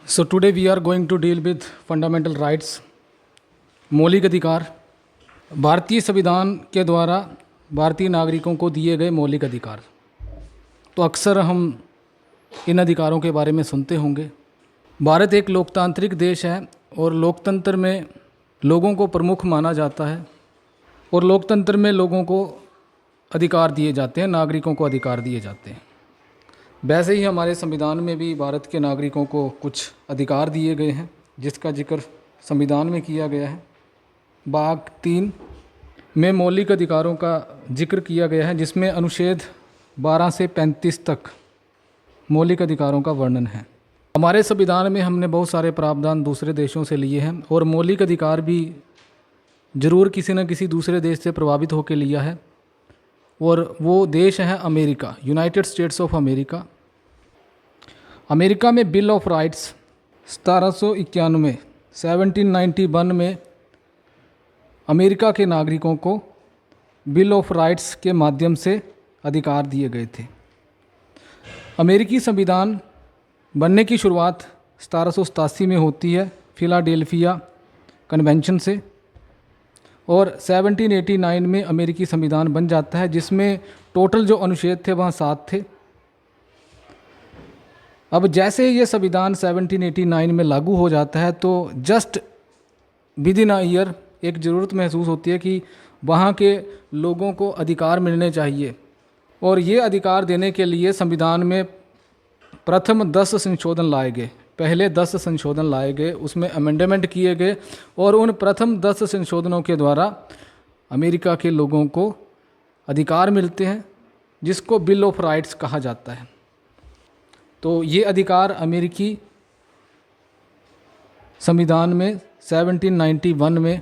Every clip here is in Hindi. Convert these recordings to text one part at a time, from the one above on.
So today we are going to deal with fundamental rights, मौलिक अधिकार। भारतीय संविधान के द्वारा भारतीय नागरिकों को दिए गए मौलिक अधिकार। तो अक्सर हम इन अधिकारों के बारे में सुनते होंगे। भारत एक लोकतांत्रिक देश है और लोकतंत्र में लोगों को प्रमुख माना जाता है और लोकतंत्र में लोगों को अधिकार दिए जाते हैं, नागरिकों को अधिकार दिए जाते हैं। वैसे ही हमारे संविधान में भी भारत के नागरिकों को कुछ अधिकार दिए गए हैं, जिसका जिक्र संविधान में किया गया है। भाग 3 में मौलिक अधिकारों का जिक्र किया गया है, जिसमें अनुच्छेद 12 से 35 तक मौलिक अधिकारों का वर्णन है। हमारे संविधान में हमने बहुत सारे प्रावधान दूसरे देशों से लिए हैं और मौलिक अधिकार भी ज़रूर किसी न किसी दूसरे देश से प्रभावित होकर लिया है, और वो देश है America, United states of America. America में बिल ऑफ राइट्स 1791 में अमेरिका के नागरिकों को बिल ऑफ राइट्स के माध्यम से अधिकार दिए गए थे। अमेरिकी संविधान बनने की शुरुआत 1787 में होती है फिलाडेल्फिया कन्वेंशन से, और 1789 में अमेरिकी संविधान बन जाता है, जिसमें टोटल जो अनुच्छेद थे वहाँ 7 थे। अब जैसे ही ये संविधान 1789 में लागू हो जाता है तो just with in a year एक ज़रूरत महसूस होती है कि वहाँ के लोगों को अधिकार मिलने चाहिए, और ये अधिकार देने के लिए संविधान में प्रथम 10 संशोधन लाए गए। पहले 10 संशोधन लाए गए, उसमें अमेंडमेंट किए गए, और उन प्रथम 10 संशोधनों के द्वारा अमेरिका के लोगों को अधिकार मिलते हैं, जिसको बिल ऑफ राइट्स कहा जाता है। तो ये अधिकार अमेरिकी संविधान में 1791 में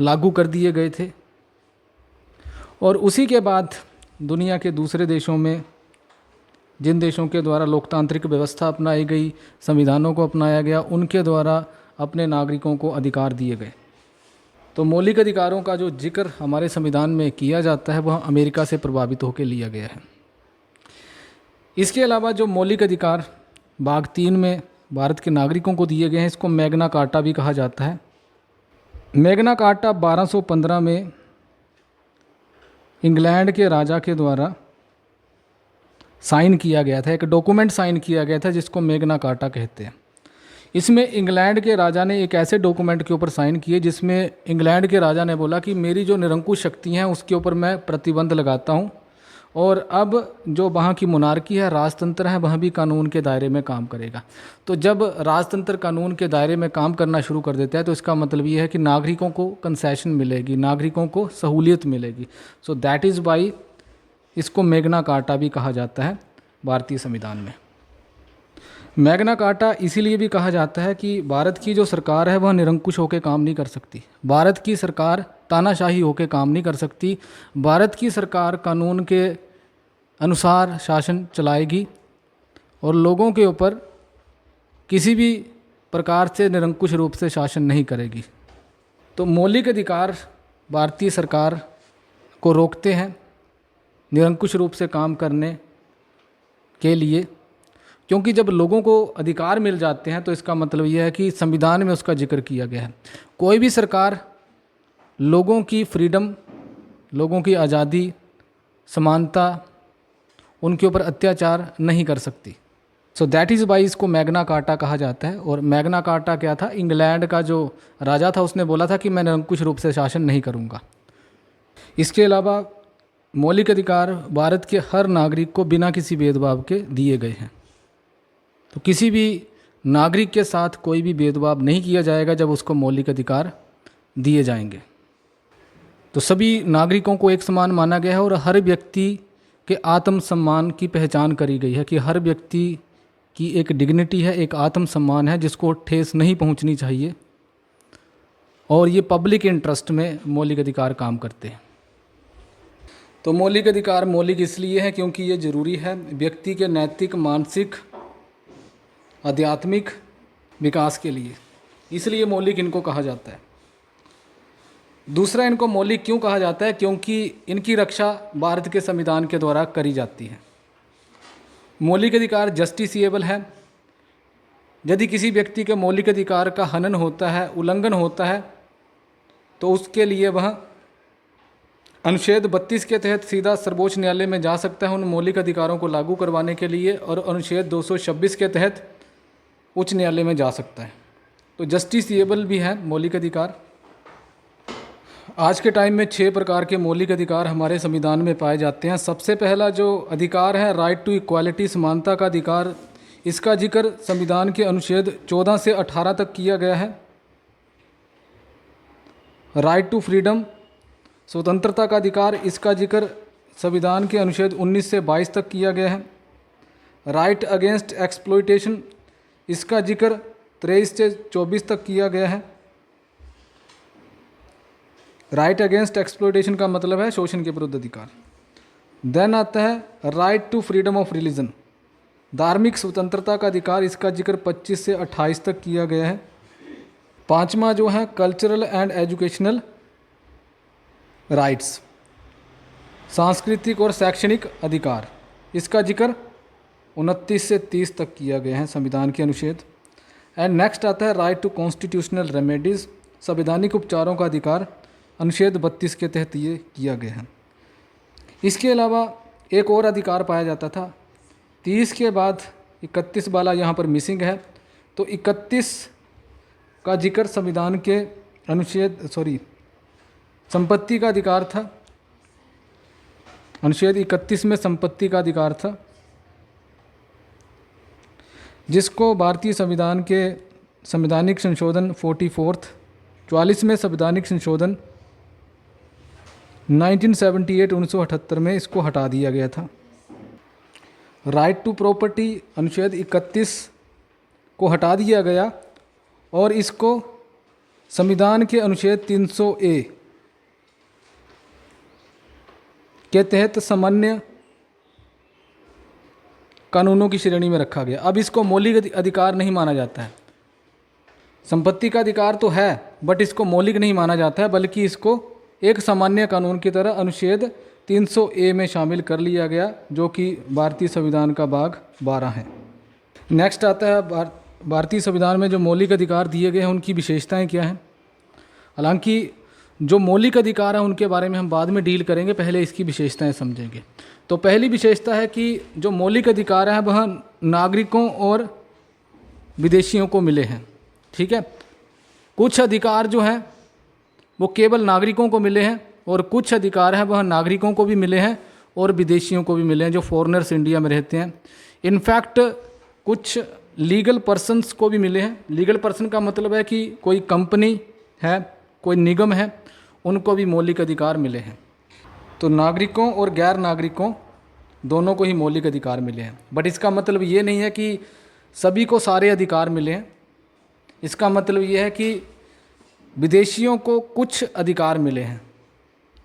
लागू कर दिए गए थे, और उसी के बाद दुनिया के दूसरे देशों में, जिन देशों के द्वारा लोकतांत्रिक व्यवस्था अपनाई गई, संविधानों को अपनाया गया, उनके द्वारा अपने नागरिकों को अधिकार दिए गए। तो मौलिक अधिकारों का जो जिक्र हमारे संविधान में किया जाता है वह अमेरिका से प्रभावित होकर लिया गया है। इसके अलावा जो मौलिक अधिकार भाग 3 में भारत के नागरिकों को दिए गए हैं, इसको मैग्ना कार्टा भी कहा जाता है। मैग्ना कार्टा 1215 में इंग्लैंड के राजा के द्वारा साइन किया गया था, एक डॉक्यूमेंट साइन किया गया था जिसको मैग्ना कार्टा कहते हैं। इसमें इंग्लैंड के राजा ने एक ऐसे डॉक्यूमेंट के ऊपर साइन किए जिसमें इंग्लैंड के राजा ने बोला कि मेरी जो निरंकुश शक्ति हैं उसके ऊपर मैं प्रतिबंध लगाता हूं, और अब जो वहाँ की मोनार्की है, राजतंत्र है, वह भी कानून के दायरे में काम करेगा। तो जब राजतंत्र कानून के दायरे में काम करना शुरू कर देता है तो इसका मतलब ये है कि नागरिकों को कंसेशन मिलेगी, नागरिकों को सहूलियत मिलेगी। सो दैट इज़ वाई इसको मैग्ना कार्टा भी कहा जाता है भारतीय संविधान में। मैग्ना कार्टा इसीलिए भी कहा जाता है कि भारत की जो सरकार है वह निरंकुश होकर काम नहीं कर सकती। भारत की सरकार तानाशाही होकर काम नहीं कर सकती। भारत की सरकार कानून के अनुसार शासन चलाएगी और लोगों के ऊपर किसी भी प्रकार से निरंकुश रूप से शासन नहीं करेगी। तो मौलिक अधिकार भारतीय सरकार को रोकते हैं निरंकुश रूप से काम करने के लिए, क्योंकि जब लोगों को अधिकार मिल जाते हैं तो इसका मतलब यह है कि संविधान में उसका जिक्र किया गया है। कोई भी सरकार लोगों की फ्रीडम, लोगों की आज़ादी, समानता, उनके ऊपर अत्याचार नहीं कर सकती। सो दैट इज़ वाई इसको मैग्ना कार्टा कहा जाता है। और मैग्ना कार्टा क्या था? इंग्लैंड का जो राजा था उसने बोला था कि मैं निरंकुश रूप से शासन नहीं करूँगा। इसके अलावा मौलिक अधिकार भारत के हर नागरिक को बिना किसी भेदभाव के दिए गए हैं। तो किसी भी नागरिक के साथ कोई भी भेदभाव नहीं किया जाएगा जब उसको मौलिक अधिकार दिए जाएंगे। तो सभी नागरिकों को एक समान माना गया है और हर व्यक्ति के आत्मसम्मान की पहचान करी गई है कि हर व्यक्ति की एक डिग्निटी है, एक आत्मसम्मान है जिसको ठेस नहीं पहुंचनी चाहिए, और ये पब्लिक इंटरेस्ट में मौलिक अधिकार काम करते हैं। तो मौलिक अधिकार मौलिक इसलिए है क्योंकि ये ज़रूरी है व्यक्ति के नैतिक, मानसिक, आध्यात्मिक विकास के लिए, इसलिए मौलिक इनको कहा जाता है। दूसरा, इनको मौलिक क्यों कहा जाता है? क्योंकि इनकी रक्षा भारत के संविधान के द्वारा करी जाती है। मौलिक अधिकार जस्टिसिएबल है, यदि किसी व्यक्ति के मौलिक अधिकार का हनन होता है, उल्लंघन होता है, तो उसके लिए वह अनुच्छेद 32 के तहत सीधा सर्वोच्च न्यायालय में जा सकता है उन मौलिक अधिकारों को लागू करवाने के लिए, और अनुच्छेद 226 के तहत उच्च न्यायालय में जा सकता है। तो जस्टिसएबल भी है मौलिक अधिकार। आज के टाइम में 6 प्रकार के मौलिक अधिकार हमारे संविधान में पाए जाते हैं। सबसे पहला जो अधिकार है राइट टू इक्वालिटी, समानता का अधिकार। इसका जिक्र संविधान के अनुच्छेद 14 से 18 तक किया गया है। राइट टू फ्रीडम, स्वतंत्रता का अधिकार, इसका जिक्र संविधान के अनुच्छेद 19 से 22 तक किया गया है। राइट अगेंस्ट एक्सप्लॉयटेशन, इसका जिक्र 23 से 24 तक किया गया है। राइट अगेंस्ट एक्सप्लॉयटेशन का मतलब है शोषण के विरुद्ध अधिकार। देन आता है right to freedom of religion, धार्मिक स्वतंत्रता का अधिकार, इसका जिक्र 25 से 28 तक किया गया है। पांचवा जो है कल्चरल एंड एजुकेशनल राइट्स, सांस्कृतिक और शैक्षणिक अधिकार, इसका जिक्र 29 से 30 तक किया गया है संविधान के अनुच्छेद। एंड नेक्स्ट आता है राइट टू कॉन्स्टिट्यूशनल रेमेडीज़, संवैधानिक उपचारों का अधिकार, अनुच्छेद 32 के तहत ये किया गया है। इसके अलावा एक और अधिकार पाया जाता था 30 के बाद 31 वाला यहाँ पर मिसिंग है। तो 31 का जिक्र संविधान के अनुच्छेद संपत्ति का अधिकार था। अनुच्छेद 31 में संपत्ति का अधिकार था, जिसको भारतीय संविधान के संवैधानिक संशोधन 44वें संवैधानिक संशोधन 1978 में इसको हटा दिया गया था। राइट टू प्रॉपर्टी, अनुच्छेद 31 को हटा दिया गया और इसको संविधान के अनुच्छेद 300A के तहत सामान्य कानूनों की श्रेणी में रखा गया। अब इसको मौलिक अधिकार नहीं माना जाता है। संपत्ति का अधिकार तो है बट इसको मौलिक नहीं माना जाता है, बल्कि इसको एक सामान्य कानून की तरह अनुच्छेद 300A में शामिल कर लिया गया, जो कि भारतीय संविधान का भाग 12 है। नेक्स्ट आता है भारतीय संविधान में जो मौलिक अधिकार दिए गए हैं उनकी विशेषताएं क्या हैं। हालांकि जो मौलिक अधिकार हैं उनके बारे में हम बाद में डील करेंगे, पहले इसकी विशेषताएं समझेंगे। तो पहली विशेषता है कि जो मौलिक अधिकार हैं वह नागरिकों और विदेशियों को मिले हैं। ठीक है, कुछ अधिकार जो हैं वो केवल नागरिकों को मिले हैं और कुछ अधिकार हैं वह नागरिकों को भी मिले हैं और विदेशियों को भी मिले हैं जो फॉरेनर्स इंडिया में रहते हैं। इनफैक्ट कुछ लीगल पर्सन्स को भी मिले हैं। लीगल पर्सन का मतलब है कि कोई कंपनी है, कोई निगम है, उनको भी मौलिक अधिकार मिले हैं। तो नागरिकों और गैर नागरिकों दोनों को ही मौलिक अधिकार मिले हैं। बट इसका मतलब ये नहीं है कि सभी को सारे अधिकार मिले हैं। इसका मतलब ये है कि विदेशियों को कुछ अधिकार मिले हैं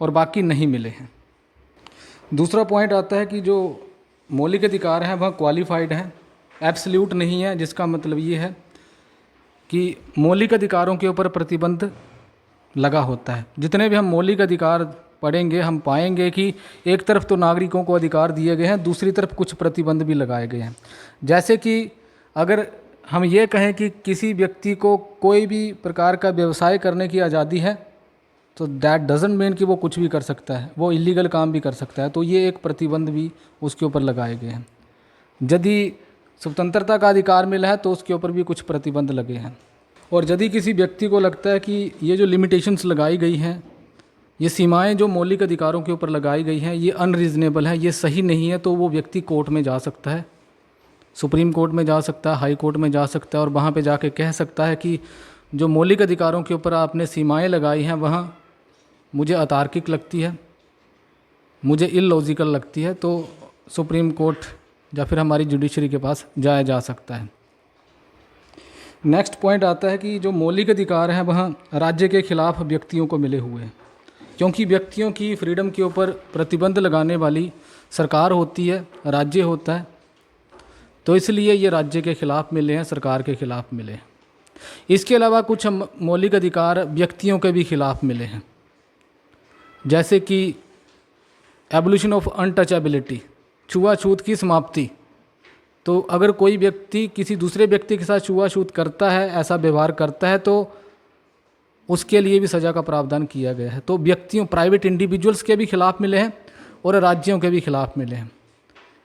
और बाकी नहीं मिले हैं। दूसरा पॉइंट आता है कि जो मौलिक अधिकार हैं वह क्वालिफाइड हैं, एब्सोल्यूट नहीं है, जिसका मतलब ये है कि मौलिक अधिकारों के ऊपर प्रतिबंध लगा होता है। जितने भी हम मौलिक अधिकार पढ़ेंगे हम पाएंगे कि एक तरफ तो नागरिकों को अधिकार दिए गए हैं, दूसरी तरफ कुछ प्रतिबंध भी लगाए गए हैं। जैसे कि अगर हम ये कहें कि किसी व्यक्ति को कोई भी प्रकार का व्यवसाय करने की आज़ादी है, तो दैट डजंट मीन कि वो कुछ भी कर सकता है, वो इलीगल काम भी कर सकता है। तो ये एक प्रतिबंध भी उसके ऊपर लगाए गए हैं। यदि स्वतंत्रता का अधिकार मिला है तो उसके ऊपर भी कुछ प्रतिबंध लगे हैं। और यदि किसी व्यक्ति को लगता है कि ये जो लिमिटेशंस लगाई गई हैं, ये सीमाएं जो मौलिक अधिकारों के ऊपर लगाई गई हैं, ये अनरीजनेबल है, ये सही नहीं है, तो वो व्यक्ति कोर्ट में जा सकता है, सुप्रीम कोर्ट में जा सकता है, हाई कोर्ट में जा सकता है और वहाँ पे जाके कह सकता है कि जो मौलिक अधिकारों के ऊपर आपने सीमाएं लगाई हैं वहाँ मुझे अतार्किक लगती है, मुझे इलॉजिकल लगती है। तो सुप्रीम कोर्ट या फिर हमारी जुडिशरी के पास जाया जा सकता है। नेक्स्ट पॉइंट आता है कि जो मौलिक अधिकार हैं वह राज्य के खिलाफ व्यक्तियों को मिले हुए हैं, क्योंकि व्यक्तियों की फ्रीडम के ऊपर प्रतिबंध लगाने वाली सरकार होती है, राज्य होता है, तो इसलिए ये राज्य के खिलाफ मिले हैं, सरकार के खिलाफ मिले हैं। इसके अलावा कुछ मौलिक अधिकार व्यक्तियों के भी खिलाफ मिले हैं, जैसे कि एबोलिशन ऑफ अनटचेबिलिटी, छुआछूत की समाप्ति। तो अगर कोई व्यक्ति किसी दूसरे व्यक्ति के साथ छुआछूत करता है, ऐसा व्यवहार करता है, तो उसके लिए भी सज़ा का प्रावधान किया गया है। तो व्यक्तियों, प्राइवेट इंडिविजुअल्स के भी खिलाफ मिले हैं और राज्यों के भी खिलाफ मिले हैं।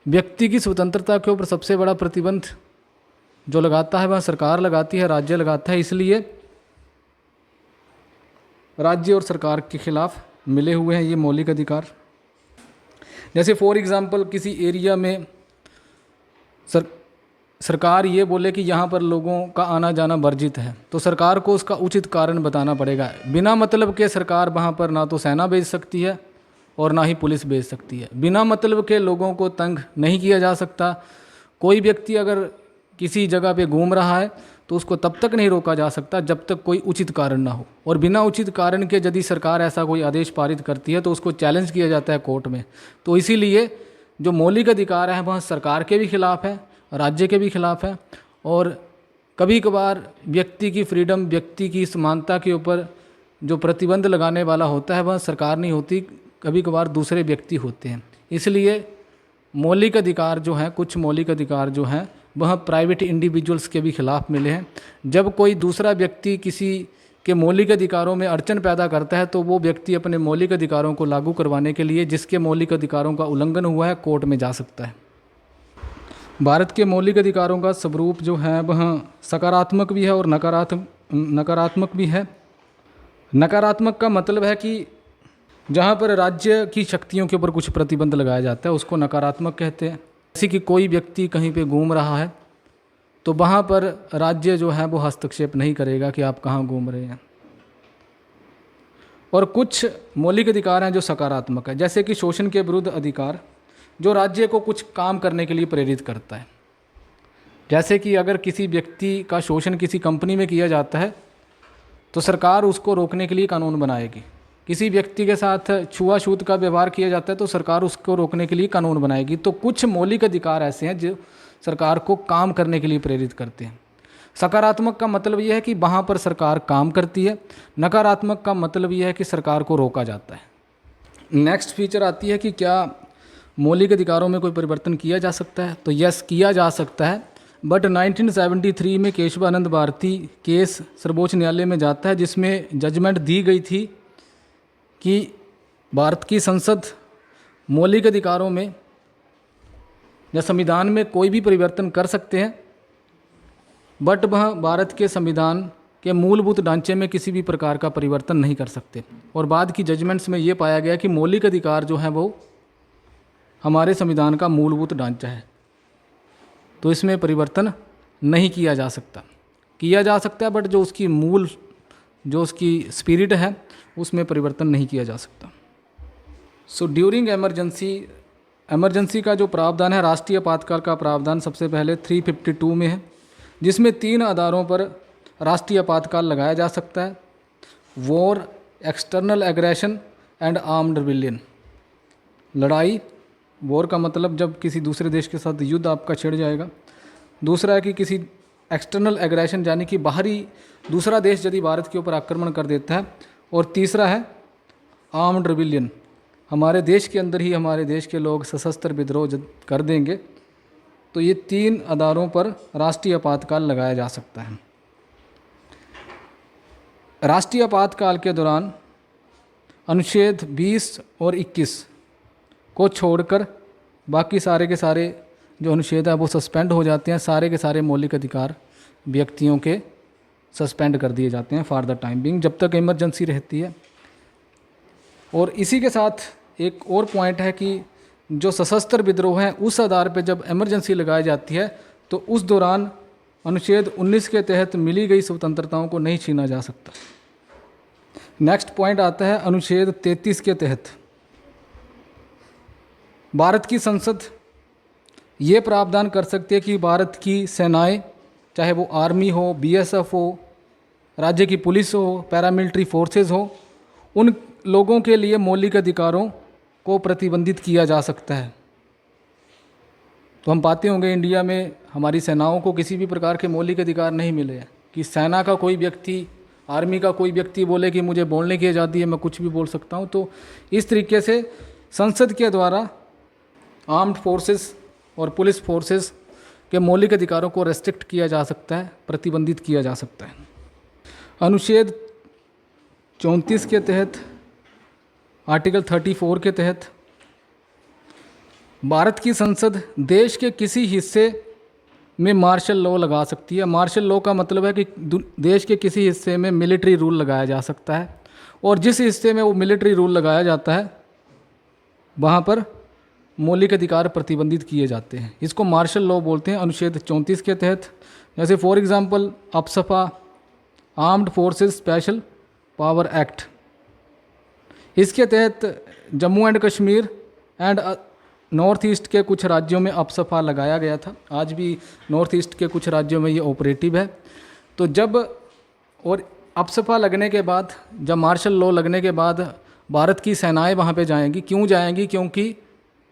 व्यक्ति की स्वतंत्रता के ऊपर सबसे बड़ा प्रतिबंध जो लगाता है वह सरकार लगाती है, राज्य लगाता है, इसलिए राज्य और सरकार के खिलाफ मिले हुए हैं ये मौलिक अधिकार। जैसे फॉर एग्जांपल किसी एरिया में सरकार ये बोले कि यहाँ पर लोगों का आना जाना वर्जित है, तो सरकार को उसका उचित कारण बताना पड़ेगा। बिना मतलब के सरकार वहाँ पर ना तो सेना भेज सकती है और ना ही पुलिस भेज सकती है। बिना मतलब के लोगों को तंग नहीं किया जा सकता। कोई व्यक्ति अगर किसी जगह पे घूम रहा है तो उसको तब तक नहीं रोका जा सकता जब तक कोई उचित कारण ना हो, और बिना उचित कारण के यदि सरकार ऐसा कोई आदेश पारित करती है तो उसको चैलेंज किया जाता है कोर्ट में। तो इसीलिए जो मौलिक अधिकार हैं वह सरकार के भी खिलाफ है, राज्य के भी खिलाफ है, और कभी कभार व्यक्ति की फ्रीडम, व्यक्ति की समानता के ऊपर जो प्रतिबंध लगाने वाला होता है वह सरकार नहीं होती, कभी कभार दूसरे व्यक्ति होते हैं। इसलिए मौलिक अधिकार जो हैं, कुछ मौलिक अधिकार जो हैं वह प्राइवेट इंडिविजुअल्स के भी खिलाफ मिले हैं। जब कोई दूसरा व्यक्ति किसी के मौलिक अधिकारों में अड़चन पैदा करता है तो वो व्यक्ति अपने मौलिक अधिकारों को लागू करवाने के लिए, जिसके मौलिक अधिकारों का उल्लंघन हुआ है, कोर्ट में जा सकता है। भारत के मौलिक अधिकारों का स्वरूप जो है वह सकारात्मक भी है और नकारात्मक भी है। नकारात्मक का मतलब है कि जहाँ पर राज्य की शक्तियों के ऊपर कुछ प्रतिबंध लगाया जाता है उसको नकारात्मक कहते हैं। जैसे कि कोई व्यक्ति कहीं पे घूम रहा है तो वहाँ पर राज्य जो है वो हस्तक्षेप नहीं करेगा कि आप कहाँ घूम रहे हैं। और कुछ मौलिक अधिकार हैं जो सकारात्मक है, जैसे कि शोषण के विरुद्ध अधिकार, जो राज्य को कुछ काम करने के लिए प्रेरित करता है। जैसे कि अगर किसी व्यक्ति का शोषण किसी कंपनी में किया जाता है तो सरकार उसको रोकने के लिए कानून बनाएगी। किसी व्यक्ति के साथ छुआछूत का व्यवहार किया जाता है तो सरकार उसको रोकने के लिए कानून बनाएगी। तो कुछ मौलिक अधिकार ऐसे हैं जो सरकार को काम करने के लिए प्रेरित करते हैं। सकारात्मक का मतलब यह है कि वहाँ पर सरकार काम करती है, नकारात्मक का मतलब यह है कि सरकार को रोका जाता है। नेक्स्ट फीचर आती है कि क्या मौलिक अधिकारों में कोई परिवर्तन किया जा सकता है, तो यस, किया जा सकता है। बट 1973 में केशवानंद भारती केस सर्वोच्च न्यायालय में जाता है, जिसमें जजमेंट दी गई थी कि भारत की संसद मौलिक अधिकारों में या संविधान में कोई भी परिवर्तन कर सकते हैं, बट वह भारत के संविधान के मूलभूत ढांचे में किसी भी प्रकार का परिवर्तन नहीं कर सकते। और बाद की जजमेंट्स में ये पाया गया कि मौलिक अधिकार जो है वो हमारे संविधान का मूलभूत ढांचा है, तो इसमें परिवर्तन नहीं किया जा सकता। किया जा सकता है बट जो उसकी स्पिरिट है उसमें परिवर्तन नहीं किया जा सकता। सो ड्यूरिंग एमरजेंसी का जो प्रावधान है, राष्ट्रीय आपातकाल का प्रावधान सबसे पहले 352 में है, जिसमें 3 आधारों पर राष्ट्रीय आपातकाल लगाया जा सकता है। War, external aggression and armed rebellion. लड़ाई, वॉर का मतलब जब किसी दूसरे देश के साथ युद्ध आपका छिड़ जाएगा। दूसरा है कि किसी एक्सटर्नल एग्रेशन, यानी कि बाहरी दूसरा देश यदि भारत के ऊपर आक्रमण कर देता है। और तीसरा है आर्म्ड रिबेलियन, हमारे देश के अंदर ही हमारे देश के लोग सशस्त्र विद्रोह कर देंगे। तो ये 3 आधारों पर राष्ट्रीय आपातकाल लगाया जा सकता है। राष्ट्रीय आपातकाल के दौरान अनुच्छेद 20 और 21 को छोड़कर बाकी सारे के सारे जो अनुच्छेद है वो सस्पेंड हो जाते हैं। सारे के सारे मौलिक अधिकार व्यक्तियों के सस्पेंड कर दिए जाते हैं फॉर द टाइम बिंग, जब तक इमरजेंसी रहती है। और इसी के साथ एक और पॉइंट है कि जो सशस्त्र विद्रोह है उस आधार पर जब इमरजेंसी लगाई जाती है तो उस दौरान अनुच्छेद 19 के तहत मिली गई स्वतंत्रताओं को नहीं छीना जा सकता। नेक्स्ट पॉइंट आता है अनुच्छेद 33 के तहत भारत की संसद ये प्रावधान कर सकती है कि भारत की सेनाएं, चाहे वो आर्मी हो, बीएसएफ हो, राज्य की पुलिस हो, पैरामिलिट्री फोर्सेस हो, उन लोगों के लिए मौलिक अधिकारों को प्रतिबंधित किया जा सकता है। तो हम पाते होंगे इंडिया में हमारी सेनाओं को किसी भी प्रकार के मौलिक अधिकार नहीं मिले हैं कि सेना का कोई व्यक्ति, आर्मी का कोई व्यक्ति बोले कि मुझे बोलने की आज़ादी है, मैं कुछ भी बोल सकता हूँ। तो इस तरीके से संसद के द्वारा आर्म्ड फोर्सेस और पुलिस फोर्सेस के मौलिक अधिकारों को रेस्ट्रिक्ट किया जा सकता है, प्रतिबंधित किया जा सकता है। अनुच्छेद 34 के तहत, आर्टिकल 34 के तहत भारत की संसद देश के किसी हिस्से में मार्शल लॉ लगा सकती है। मार्शल लॉ का मतलब है कि देश के किसी हिस्से में मिलिट्री रूल लगाया जा सकता है, और जिस हिस्से में वो मिलिट्री रूल लगाया जाता है वहाँ पर मौलिक अधिकार प्रतिबंधित किए जाते हैं। इसको मार्शल लॉ बोलते हैं अनुच्छेद 34 के तहत। जैसे for example AFSPA, armed forces special power act, इसके तहत Jammu and Kashmir and north east के कुछ राज्यों में अपसपा लगाया गया था। आज भी नॉर्थ ईस्ट के कुछ राज्यों में ये ऑपरेटिव है। तो जब और अपसपा लगने के बाद, जब मार्शल लॉ लगने के बाद भारत की सेनाएं वहाँ पे जाएंगी। क्यों जाएंगी? क्योंकि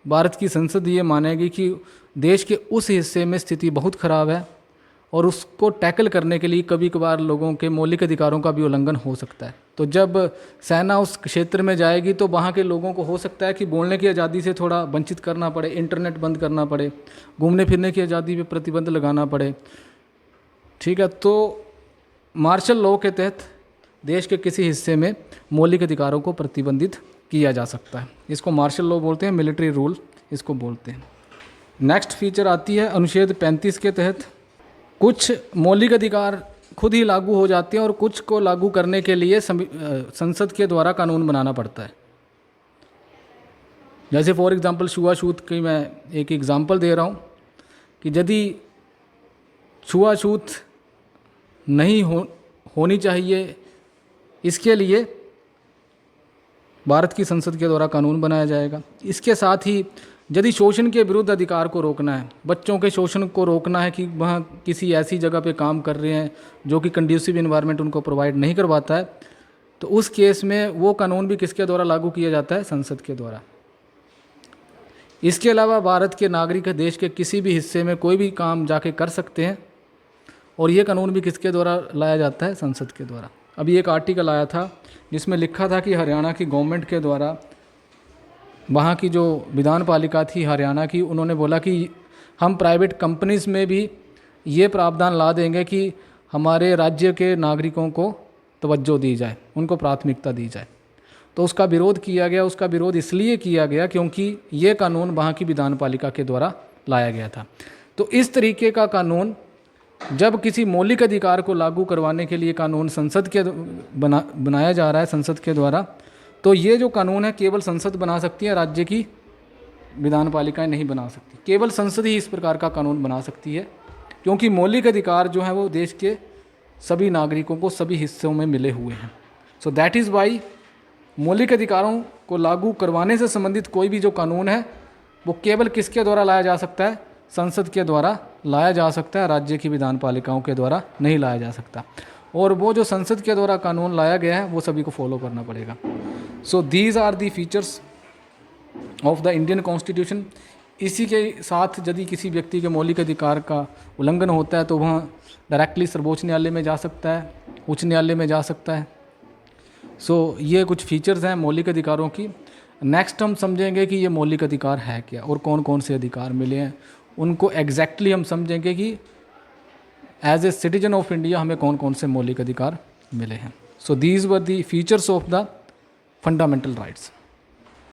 भारत की संसद ये मानेगी कि देश के उस हिस्से में स्थिति बहुत ख़राब है और उसको टैकल करने के लिए कभी कभार लोगों के मौलिक अधिकारों का भी उल्लंघन हो सकता है। तो जब सेना उस क्षेत्र में जाएगी तो वहाँ के लोगों को हो सकता है कि बोलने की आज़ादी से थोड़ा वंचित करना पड़े, इंटरनेट बंद करना पड़े, घूमने फिरने की आज़ादी पे प्रतिबंध लगाना पड़े। ठीक है, तो मार्शल लॉ के तहत देश के किसी हिस्से में मौलिक अधिकारों को प्रतिबंधित किया जा सकता है। इसको मार्शल लॉ बोलते हैं, मिलिट्री रूल इसको बोलते हैं। नेक्स्ट फीचर आती है अनुच्छेद 35 के तहत कुछ मौलिक अधिकार खुद ही लागू हो जाते हैं और कुछ को लागू करने के लिए संसद के द्वारा कानून बनाना पड़ता है। जैसे फॉर एग्जांपल छुआछूत की मैं एक एग्जांपल दे रहा हूँ कि यदि छुआछूत नहीं होनी चाहिए, इसके लिए भारत की संसद के द्वारा कानून बनाया जाएगा। इसके साथ ही यदि शोषण के विरुद्ध अधिकार को रोकना है, बच्चों के शोषण को रोकना है कि वहाँ किसी ऐसी जगह पे काम कर रहे हैं जो कि कंड्यूसिव इन्वायरमेंट उनको प्रोवाइड नहीं करवाता है, तो उस केस में वो कानून भी किसके द्वारा लागू किया जाता है? संसद के द्वारा। इसके अलावा भारत के नागरिक देश के किसी भी हिस्से में कोई भी काम जाके कर सकते हैं और ये कानून भी किसके द्वारा लाया जाता है? संसद के द्वारा। अभी एक आर्टिकल आया था जिसमें लिखा था कि हरियाणा की गवर्नमेंट के द्वारा, वहाँ की जो विधान पालिका थी हरियाणा की, उन्होंने बोला कि हम प्राइवेट कंपनीज़ में भी ये प्रावधान ला देंगे कि हमारे राज्य के नागरिकों को तवज्जो दी जाए, उनको प्राथमिकता दी जाए। तो उसका विरोध किया गया। उसका विरोध इसलिए किया गया क्योंकि ये कानून वहाँ की विधान पालिका के द्वारा लाया गया था। तो इस तरीके का कानून, जब किसी मौलिक अधिकार को लागू करवाने के लिए कानून संसद के बनाया जा रहा है संसद के द्वारा, तो ये जो कानून है केवल संसद बना सकती है, राज्य की विधान पालिकाएं नहीं बना सकती। केवल संसद ही इस प्रकार का कानून बना सकती है, क्योंकि मौलिक अधिकार जो है वो देश के सभी नागरिकों को सभी हिस्सों में मिले हुए हैं। सो दैट इज़ वाई मौलिक अधिकारों को लागू करवाने से संबंधित कोई भी जो कानून है वो केवल किसके द्वारा लाया जा सकता है? संसद के द्वारा लाया जा सकता है, राज्य की विधान पालिकाओं के द्वारा नहीं लाया जा सकता। और वो जो संसद के द्वारा कानून लाया गया है वो सभी को फॉलो करना पड़ेगा। So these are the features of the Indian constitution. इसी के साथ यदि किसी व्यक्ति के मौलिक अधिकार का उल्लंघन होता है तो वह डायरेक्टली सर्वोच्च न्यायालय में जा सकता है, उच्च न्यायालय में जा सकता है। सो ये कुछ फीचर्स हैं मौलिक अधिकारों की। नेक्स्ट हम समझेंगे कि ये मौलिक अधिकार है क्या और कौन कौन से अधिकार मिले हैं, उनको एग्जैक्टली हम समझेंगे कि as a citizen of India हमें कौन कौन से मौलिक अधिकार मिले हैं। So these were the features of the fundamental rights.